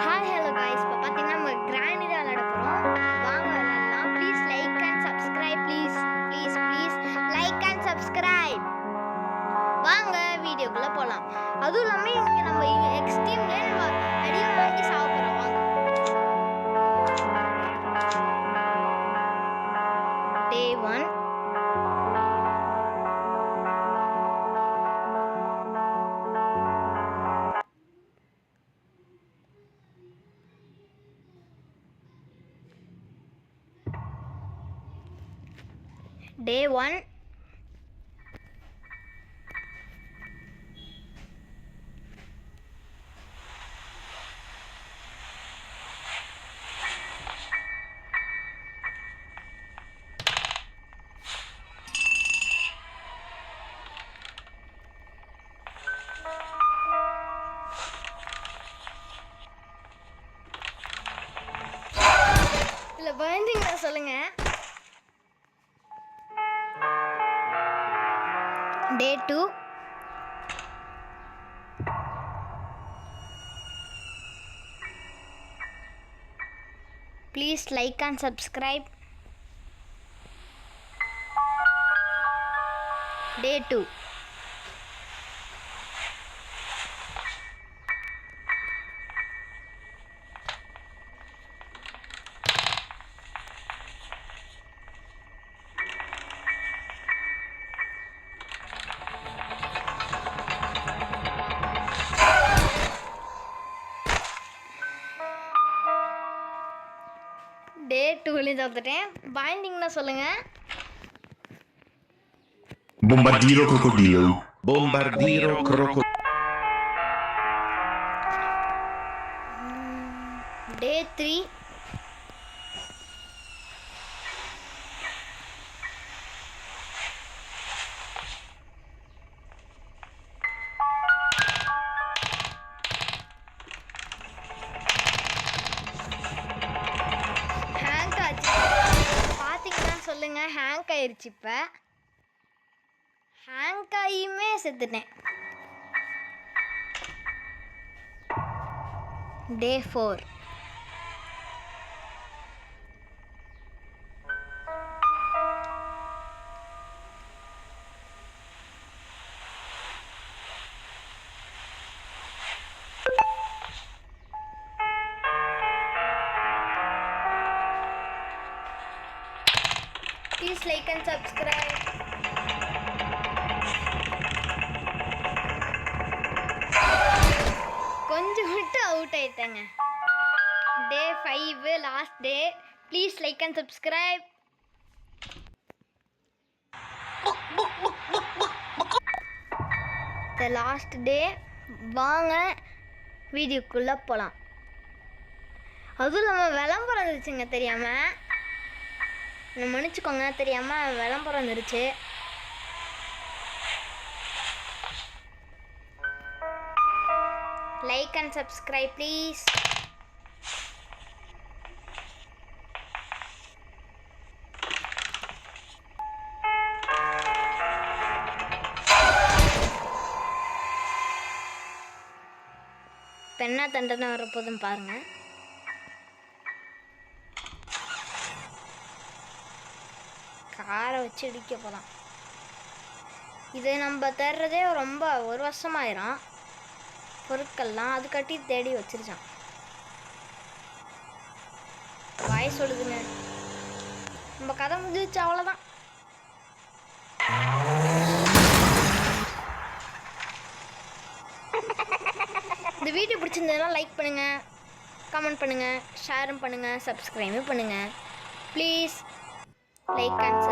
Hi hello guys, இப்போ பார்த்தீங்கன்னா நம்ம கிராண்டி தான் விளையாட போகிறோம். வாங்க விளையாடலாம். Please like and subscribe. Please please please like and subscribe. வாங்க வீடியோக்குள்ளே போகலாம். அதுவும் இல்லாமல் இங்கே நம்ம எக்ஸ்ட்ரீம்லேயே நம்ம அடி வாங்கி சாப்பிட போகிறோம். வாங்க. Day 1. Day 1. இல்லை பயந்தீங்களா சொல்லுங்கள். Day 2. Please like and subscribe. Day 2. Day 2 தோத்துட்டேன். பாயிண்டிங்னா சொல்லுங்க. Bombardiro crocodilo. Bombardiro crocodilo. Day 3. சொல்லுங்க. ஹேங்க் ஆயிடுச்சு. இப்போ ஹேங்க் ஆகியுமே செத்துட்டேன். Day 4. Please like and subscribe. கொஞ்சம் விட்டு அவுட் ஆயிட்டேங்க. Day 5 last day. Please like and subscribe. The last day. வாங்க வீடியோக்குள்ளே போகலாம். அதுவும் இல்லாமல் விளம்பரம் இருந்துச்சுங்க தெரியாமல். மன்னிச்சுக்கோங்க, தெரியாமல் விளம்பரம் வந்துருச்சு. Like and subscribe please. பெண்ணா தண்டனை வரப்போதும் பாருங்கள். காரை வச்சு இடிக்க போகலாம். இது நம்ம தேடுறதே ரொம்ப ஒரு வருஷமாயிரும். பொருட்கள்லாம் அது கட்டி தேடி வச்சிருச்சான். வாய் சொல்லுதுங்க. நம்ம கதை முடிஞ்சிச்சு, அவ்வளோதான். இந்த வீடியோ பிடிச்சிருந்ததுன்னா லைக் பண்ணுங்கள், கமெண்ட் பண்ணுங்கள், ஷேரும் பண்ணுங்கள், சப்ஸ்கிரைபும் பண்ணுங்கள். Please like and